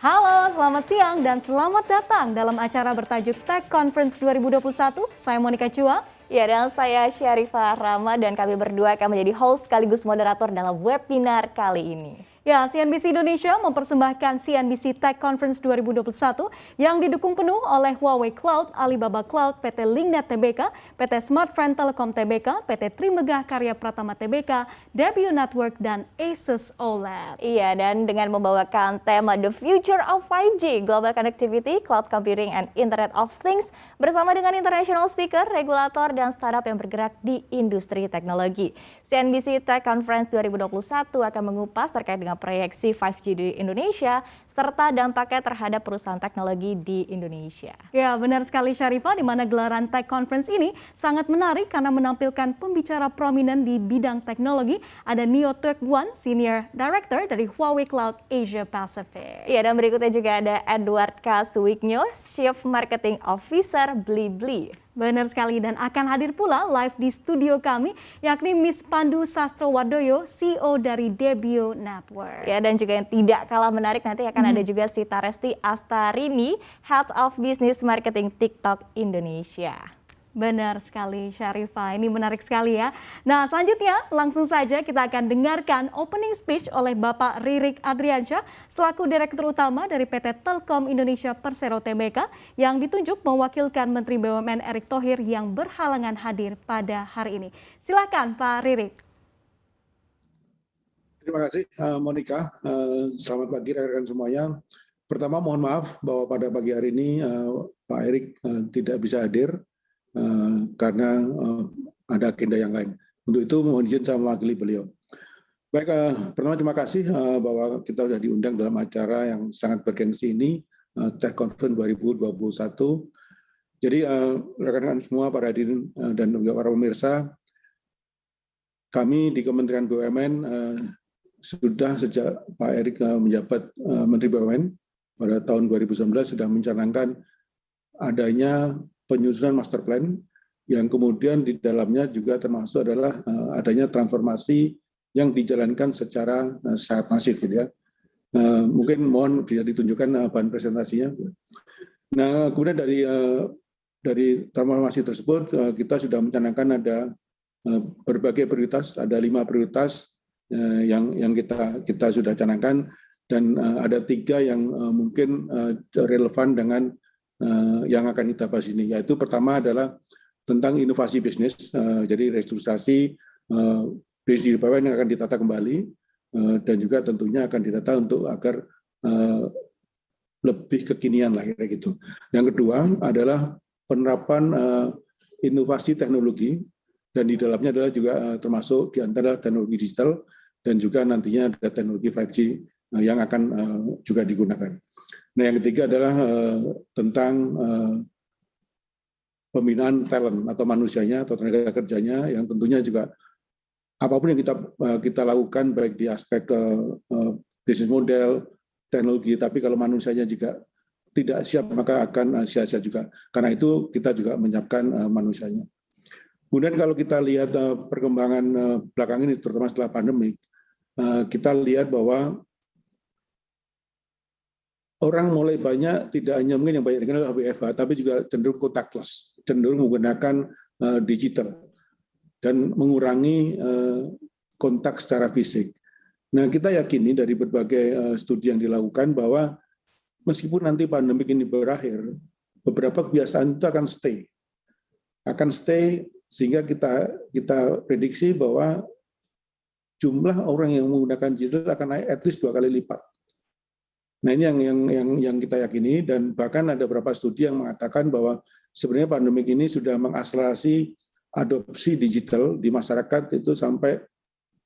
Halo, selamat siang dan selamat datang dalam acara bertajuk Tech Conference 2021. Saya Monica Chua. Ya, dan saya Syarifah Rama dan kami berdua akan menjadi host sekaligus moderator dalam webinar kali ini. Ya, CNBC Indonesia mempersembahkan CNBC Tech Conference 2021 yang didukung penuh oleh Huawei Cloud, Alibaba Cloud, PT Linknet Tbk, PT Smartfren Telecom Tbk, PT Trimegah Karya Pratama Tbk, Debut Network, dan Asus OLED. Iya, dan dengan membawakan tema The Future of 5G, Global Connectivity, Cloud Computing, and Internet of Things bersama dengan international speaker, regulator, dan startup yang bergerak di industri teknologi. CNBC Tech Conference 2021 akan mengupas terkait dengan proyeksi 5G di Indonesia serta dampaknya terhadap perusahaan teknologi di Indonesia. Ya, benar sekali Syarifah, di mana gelaran Tech Conference ini sangat menarik karena menampilkan pembicara prominent di bidang teknologi. Ada Neo Tuek Wan, Senior Director dari Huawei Cloud Asia Pacific. Ya, dan berikutnya juga ada Edward K. Suwigno, Chief Marketing Officer Blibli. Benar sekali, dan akan hadir pula live di studio kami yakni Miss Pandu Sastrowardoyo, CEO dari Debut Network. Ya, dan juga yang tidak kalah menarik nanti akan ada juga Sita Resti Astarini, Head of Business Marketing TikTok Indonesia. Benar sekali Syarifah, ini menarik sekali ya. Nah, selanjutnya langsung saja kita akan dengarkan opening speech oleh Bapak Ririk Adriansyah selaku Direktur Utama dari PT Telkom Indonesia Persero Tbk yang ditunjuk mewakilkan Menteri BUMN Erick Thohir yang berhalangan hadir pada hari ini. Silakan Pak Ririk. Terima kasih Monica, selamat pagi rekan-rekan semuanya. Pertama mohon maaf bahwa pada pagi hari ini Pak Erick tidak bisa hadir karena ada agenda yang lain. Untuk itu mohon izin saya mewakili beliau. Baik, pertama terima kasih bahwa kita sudah diundang dalam acara yang sangat bergengsi ini, Tech Conference 2021. Jadi rekan-rekan semua, para hadirin dan juga para pemirsa, kami di Kementerian BUMN sudah sejak Pak Erick menjabat Menteri BUMN pada tahun 2019 sudah mencanangkan adanya penyusunan master plan yang kemudian di dalamnya juga termasuk adalah adanya transformasi yang dijalankan secara sangat masif gitu ya. Mungkin mohon bisa ditunjukkan bahan presentasinya. Nah, kemudian dari transformasi tersebut kita sudah mencanangkan ada berbagai prioritas, ada 5 prioritas yang kita sudah canangkan, dan ada 3 yang mungkin relevan dengan yang akan kita bahas ini, yaitu pertama adalah tentang inovasi bisnis, jadi restrukturisasi bisnis BUMN yang akan ditata kembali dan juga tentunya akan ditata untuk agar lebih kekinian lah kayak gitu. Yang kedua adalah penerapan inovasi teknologi, dan di dalamnya adalah juga termasuk di antara teknologi digital dan juga nantinya ada teknologi 5G yang akan juga digunakan. Nah, yang ketiga adalah tentang pembinaan talent atau manusianya atau tenaga kerjanya, yang tentunya juga apapun yang kita lakukan baik di aspek bisnis model, teknologi, tapi kalau manusianya juga tidak siap maka akan sia-sia juga. Karena itu kita juga menyiapkan manusianya. Kemudian kalau kita lihat perkembangan belakangan ini, terutama setelah pandemi, kita lihat bahwa orang mulai banyak, tidak hanya mungkin yang banyak dikenal WFH, tapi juga cenderung contactless, cenderung menggunakan digital dan mengurangi kontak secara fisik. Nah, kita yakini dari berbagai studi yang dilakukan bahwa meskipun nanti pandemi ini berakhir, beberapa kebiasaan itu akan stay sehingga kita prediksi bahwa jumlah orang yang menggunakan digital akan naik at least 2 kali lipat. Nah, ini yang kita yakini, dan bahkan ada beberapa studi yang mengatakan bahwa sebenarnya pandemi ini sudah mengakselerasi adopsi digital di masyarakat itu sampai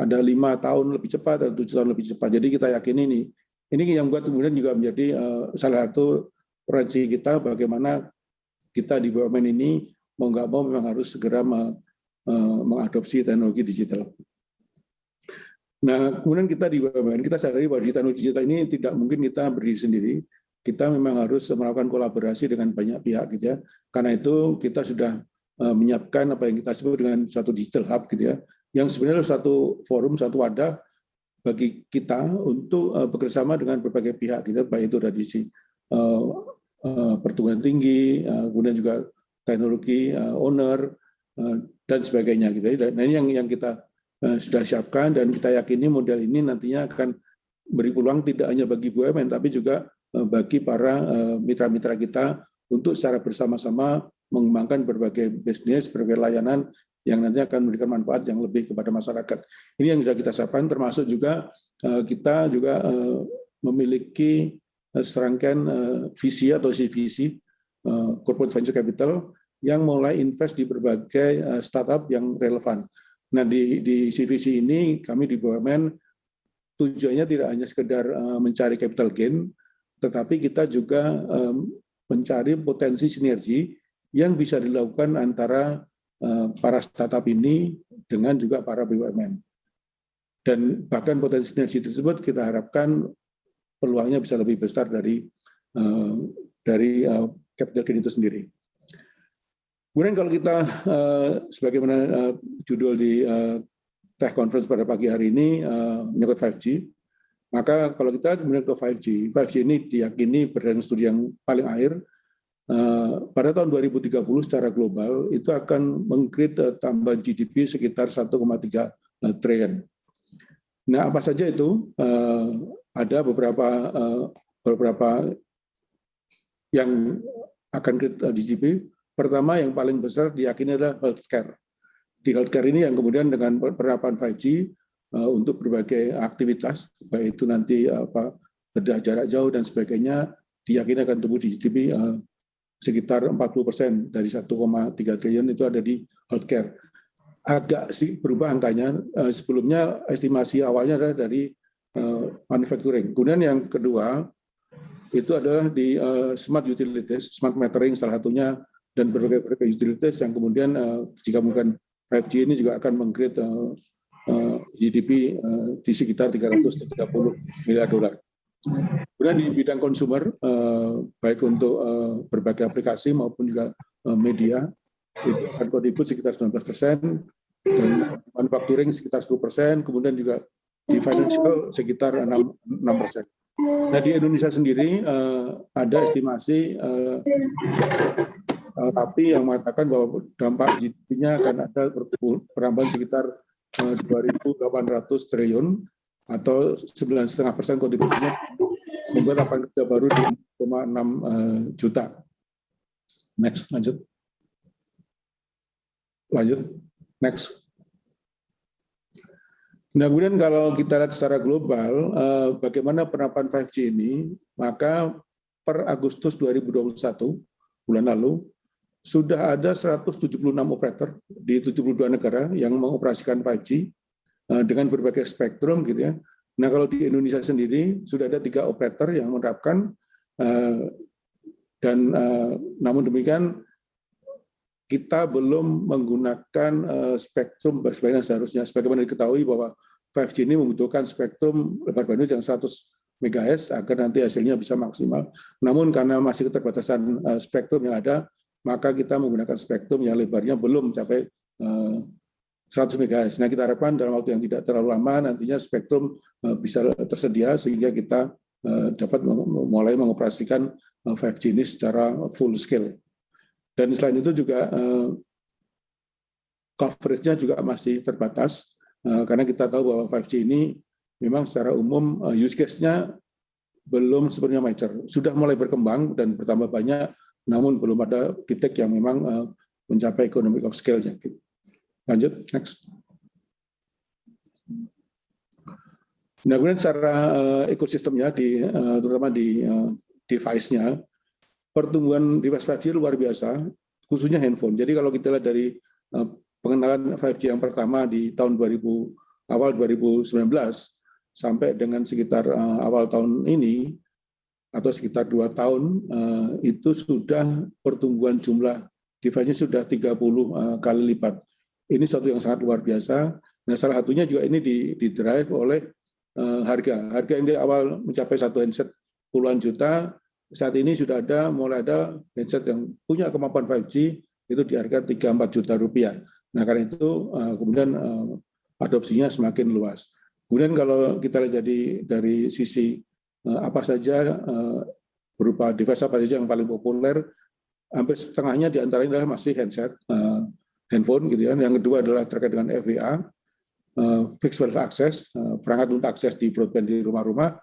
ada 5 tahun lebih cepat atau 7 tahun lebih cepat. Jadi kita yakini ini yang buat kemudian juga menjadi salah satu proyeksi kita bagaimana kita di BUMN ini mau nggak mau memang harus segera mengadopsi teknologi digital. Nah, kemudian kita di BUMN, kita sadari bahwa teknologi digital ini tidak mungkin kita berdiri sendiri. Kita memang harus melakukan kolaborasi dengan banyak pihak gitu ya. Karena itu kita sudah menyiapkan apa yang kita sebut dengan suatu digital hub gitu ya, yang sebenarnya satu forum, satu wadah bagi kita untuk bekerjasama dengan berbagai pihak, gitu, baik itu dari sisi pertumbuhan tinggi, kemudian juga teknologi, owner, dan sebagainya. Gitu. Nah, ini yang kita sudah siapkan, dan kita yakini model ini nantinya akan beri peluang tidak hanya bagi BUMN, tapi juga bagi para mitra-mitra kita untuk secara bersama-sama mengembangkan berbagai bisnis, berbagai layanan yang nanti akan memberikan manfaat yang lebih kepada masyarakat. Ini yang sudah kita siapkan, termasuk juga kita juga memiliki serangkaian visi atau CVC, Corporate Venture Capital, yang mulai invest di berbagai startup yang relevan. Nah, di CVC ini kami di BUMN tujuannya tidak hanya sekedar mencari capital gain, tetapi kita juga mencari potensi sinergi yang bisa dilakukan antara para startup ini dengan juga para BUMN. Dan bahkan potensi sinergi tersebut kita harapkan peluangnya bisa lebih besar dari capital gain itu sendiri. Kemudian kalau kita, sebagaimana judul di Tech Conference pada pagi hari ini, menyangkut 5G, maka kalau kita kemudian ke 5G ini diyakini berdasarkan studi yang paling akhir, pada tahun 2030 secara global itu akan meng-create tambahan GDP sekitar 1,3 triliun. Nah, apa saja itu? Ada beberapa yang akan create GDP. Pertama, yang paling besar diyakini adalah healthcare. Di healthcare ini yang kemudian dengan penerapan 5G untuk berbagai aktivitas, baik itu nanti bedah jarak jauh dan sebagainya, diyakini akan tumbuh di GDP sekitar 40% dari 1,3 triliun itu ada di healthcare. Agak sih berubah angkanya, sebelumnya estimasi awalnya adalah dari manufacturing. Kemudian yang kedua, itu adalah di smart utilities, smart metering salah satunya, dan berbagai utilities yang kemudian jika mungkin 5G ini juga akan meng-create GDP di sekitar 330 miliar dolar. Kemudian di bidang konsumer, baik untuk berbagai aplikasi maupun juga media, itu akan kontribut sekitar 19%, dan manufacturing sekitar 10%, kemudian juga di financial sekitar 6%. Nah, di Indonesia sendiri ada estimasi, tapi yang mengatakan bahwa dampak GDP-nya akan ada penambahan sekitar 2.800 triliun, atau 9,5% kontribusinya membuat lapangan kerja baru di 1,6 juta. Next, lanjut. Next. Nah, kemudian kalau kita lihat secara global, bagaimana penerapan 5G ini, maka per Agustus 2021, bulan lalu, sudah ada 176 operator di 72 negara yang mengoperasikan 5G, dengan berbagai spektrum, gitu ya. Nah, kalau di Indonesia sendiri sudah ada 3 operator yang menerapkan, dan namun demikian kita belum menggunakan spektrum sebagaimana seharusnya. Sebagaimana diketahui bahwa 5G ini membutuhkan spektrum lebar bandwidth yang 100 MHz agar nanti hasilnya bisa maksimal. Namun karena masih keterbatasan spektrum yang ada, maka kita menggunakan spektrum yang lebarnya belum mencapai 100 MHz. Nah, kita harapkan dalam waktu yang tidak terlalu lama nantinya spektrum bisa tersedia sehingga kita dapat mulai mengoperasikan 5G ini secara full scale. Dan selain itu juga coverage-nya juga masih terbatas, karena kita tahu bahwa 5G ini memang secara umum use case-nya belum sepenuhnya mature. Sudah mulai berkembang dan bertambah banyak, namun belum ada titik yang memang mencapai economic of scale-nya. Lanjut, next. Nah, kemudian secara ekosistemnya, terutama di device-nya, pertumbuhan device 5G luar biasa, khususnya handphone. Jadi kalau kita lihat dari pengenalan 5G yang pertama di tahun awal 2019 sampai dengan sekitar awal tahun ini, atau sekitar 2 tahun, itu sudah pertumbuhan jumlah device-nya sudah 30 kali lipat. Ini suatu yang sangat luar biasa. Nah, salah satunya juga ini di-drive oleh harga. Harga yang di awal mencapai satu handset puluhan juta, saat ini sudah mulai ada handset yang punya kemampuan 5G, itu di harga 3-4 juta rupiah. Nah, karena itu kemudian adopsinya semakin luas. Kemudian kalau kita lihat dari sisi apa saja berupa device apa saja yang paling populer, hampir setengahnya diantaranya adalah masih handset, handphone gitu ya. Yang kedua adalah terkait dengan FWA, fixed wireless access, perangkat untuk akses di broadband di rumah-rumah.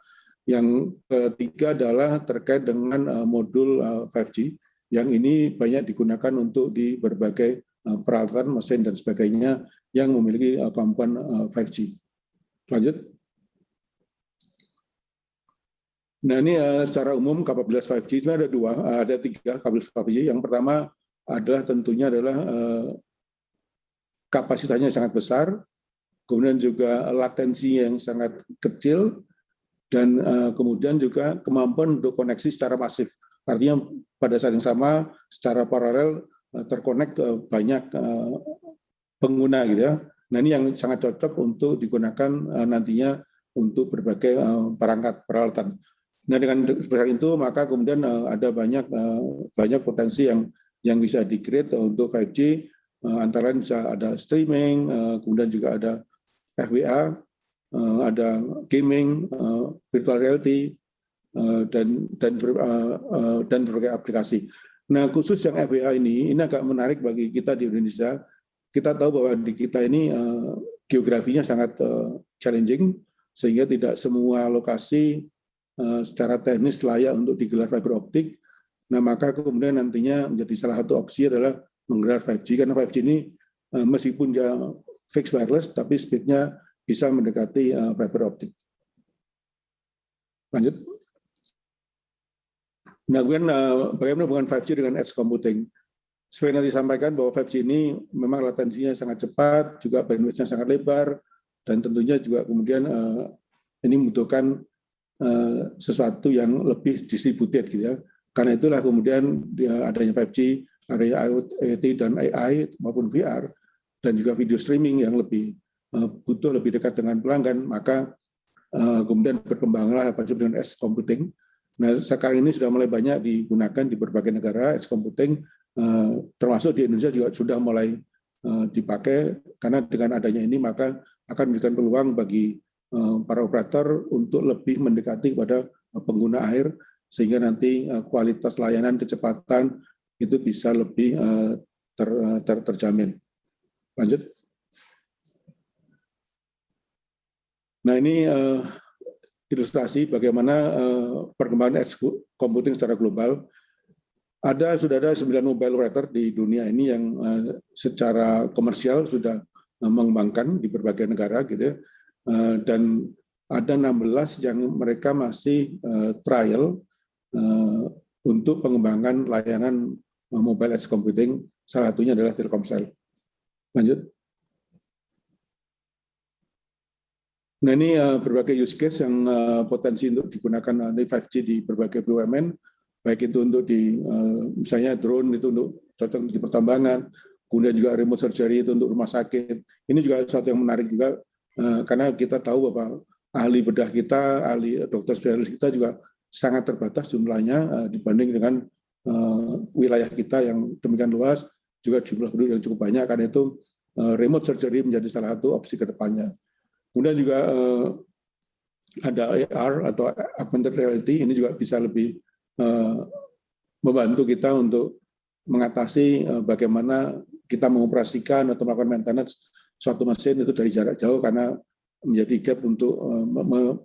Yang ketiga adalah terkait dengan modul 5G, yang ini banyak digunakan untuk di berbagai peralatan, mesin dan sebagainya yang memiliki kemampuan 5G. Lanjut. Nah ini secara umum kapabilitas 5G sebenarnya ada tiga kapabilitas 5G. Yang pertama adalah tentunya adalah kapasitasnya sangat besar, kemudian juga latensi yang sangat kecil, dan kemudian juga kemampuan untuk koneksi secara masif. Artinya pada saat yang sama secara paralel terkonek banyak pengguna gitu ya. Nah ini yang sangat cocok untuk digunakan nantinya untuk berbagai perangkat peralatan. Nah dengan seperti itu maka kemudian ada banyak potensi yang bisa di-create untuk 5G, antara lain bisa ada streaming, kemudian juga ada FWA, ada gaming, virtual reality, dan berbagai aplikasi. Nah khusus yang FWA ini agak menarik bagi kita di Indonesia. Kita tahu bahwa di kita ini geografinya sangat challenging, sehingga tidak semua lokasi secara teknis layak untuk digelar fiber optik. Nah maka kemudian nantinya menjadi salah satu opsi adalah menggelar 5G, karena 5G ini meskipun dia fixed wireless, tapi speednya bisa mendekati fiber optik. Lanjut. Nah kemudian bagaimana hubungan 5G dengan edge computing? Seperti yang disampaikan bahwa 5G ini memang latensinya sangat cepat, juga bandwidth-nya sangat lebar, dan tentunya juga kemudian ini membutuhkan sesuatu yang lebih distributed gitu ya. Karena itulah kemudian adanya 5G, adanya IoT dan AI maupun VR, dan juga video streaming yang butuh lebih dekat dengan pelanggan, maka kemudian berkembanglah apa disebut dengan edge computing. Nah sekarang ini sudah mulai banyak digunakan di berbagai negara edge computing, termasuk di Indonesia juga sudah mulai dipakai, karena dengan adanya ini maka akan memberikan peluang bagi para operator untuk lebih mendekati kepada pengguna air, sehingga nanti kualitas layanan, kecepatan itu bisa lebih terjamin. Lanjut. Nah ini ilustrasi bagaimana perkembangan edge computing secara global. Sudah ada 9 mobile operator di dunia ini yang secara komersial sudah mengembangkan di berbagai negara gitu ya. Dan ada 16 yang mereka masih trial untuk pengembangan layanan mobile edge computing, salah satunya adalah Telkomsel. Lanjut. Nah ini berbagai use case yang potensi untuk digunakan 5G di berbagai BUMN, baik itu untuk misalnya drone itu untuk cocok di pertambangan, kemudian juga remote surgery itu untuk rumah sakit. Ini juga sesuatu yang menarik juga, karena kita tahu bahwa ahli bedah kita, ahli dokter spesialis kita juga sangat terbatas jumlahnya dibanding dengan wilayah kita yang demikian luas, juga jumlah penduduk yang cukup banyak. Karena itu remote surgery menjadi salah satu opsi ke depannya. Kemudian juga ada AR atau augmented reality, ini juga bisa lebih membantu kita untuk mengatasi bagaimana kita mengoperasikan atau melakukan maintenance suatu mesin itu dari jarak jauh, karena menjadi gap untuk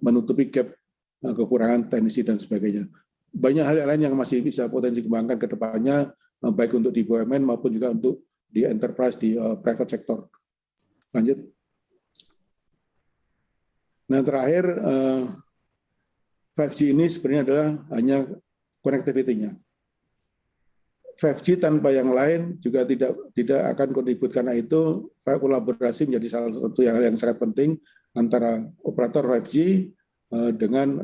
menutupi gap kekurangan teknisi dan sebagainya. Banyak hal lain yang masih bisa potensi kembangkan ke depannya, baik untuk di BUMN maupun juga untuk di enterprise, di private sector. Lanjut. Nah terakhir, 5G ini sebenarnya adalah hanya connectivity-nya. 5G tanpa yang lain juga tidak akan kontribut, karena itu kolaborasi menjadi salah satu yang sangat penting antara operator 5G dengan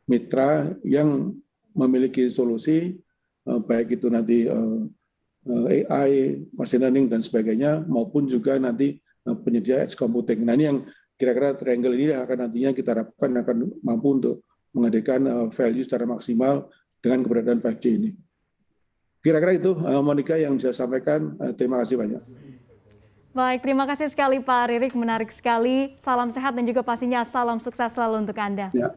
mitra yang memiliki solusi, baik itu nanti AI, machine learning dan sebagainya, maupun juga nanti penyedia edge computing. Nah ini yang kira-kira triangle ini akan nantinya kita harapkan akan mampu untuk menghadirkan value secara maksimal dengan keberadaan 5G ini. Kira-kira itu Monica yang bisa sampaikan. Terima kasih banyak. Baik, terima kasih sekali Pak Ririk, menarik sekali. Salam sehat dan juga pastinya salam sukses selalu untuk Anda. Ya,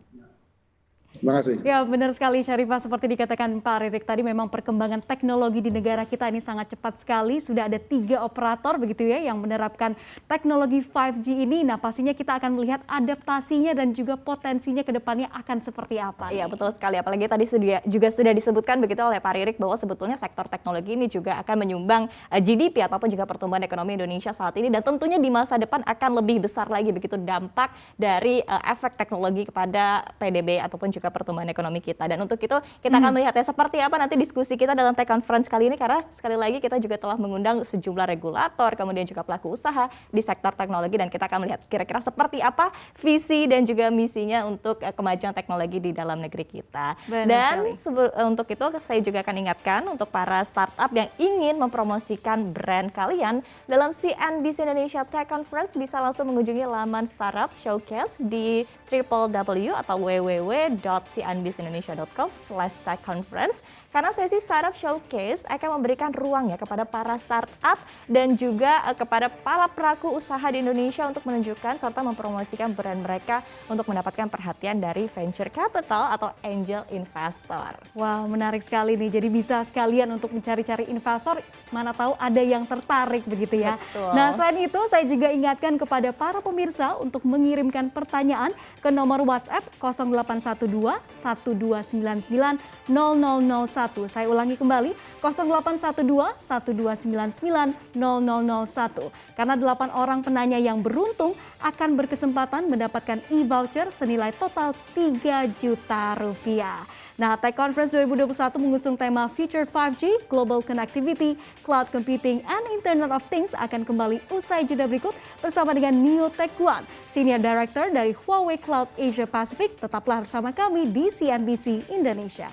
terima kasih. Ya, benar sekali Syarifah, seperti dikatakan Pak Ririk tadi, memang perkembangan teknologi di negara kita ini sangat cepat sekali. Sudah ada 3 operator begitu ya yang menerapkan teknologi 5G ini. Nah, pastinya kita akan melihat adaptasinya dan juga potensinya ke depannya akan seperti apa. Iya, betul sekali. Apalagi tadi juga sudah disebutkan begitu oleh Pak Ririk bahwa sebetulnya sektor teknologi ini juga akan menyumbang GDP ataupun juga pertumbuhan ekonomi Indonesia saat ini, dan tentunya di masa depan akan lebih besar lagi begitu dampak dari efek teknologi kepada PDB ataupun juga pertumbuhan ekonomi kita. Dan untuk itu kita akan melihat ya seperti apa nanti diskusi kita dalam Tech Conference kali ini, karena sekali lagi kita juga telah mengundang sejumlah regulator, kemudian juga pelaku usaha di sektor teknologi, dan kita akan melihat kira-kira seperti apa visi dan juga misinya untuk kemajuan teknologi di dalam negeri kita. Dan untuk itu saya juga akan ingatkan untuk para startup yang ingin mempromosikan brand kalian dalam CNBC Indonesia Tech Conference, bisa langsung mengunjungi laman Startup Showcase di www atau www.cnbcindonesia.com/techconference, karena sesi Startup Showcase akan memberikan ruang ya kepada para startup dan juga kepada para pelaku usaha di Indonesia untuk menunjukkan serta mempromosikan brand mereka untuk mendapatkan perhatian dari venture capital atau angel investor. Wow, menarik sekali nih. Jadi bisa sekalian untuk mencari-cari investor, mana tahu ada yang tertarik begitu ya. Betul. Nah, selain itu saya juga ingatkan kepada para pemirsa untuk mengirimkan pertanyaan ke nomor WhatsApp 0812 1299 0001. Saya ulangi kembali 0812 1299 0001. Karena 8 orang penanya yang beruntung akan berkesempatan mendapatkan e-voucher senilai total 3 juta rupiah. Nah, Tech Conference 2021 mengusung tema Future 5G, Global Connectivity, Cloud Computing, and Internet of Things akan kembali usai jeda berikut bersama dengan Neo Tech One, Senior Director dari Huawei Cloud Asia Pacific. Tetaplah bersama kami di CNBC Indonesia.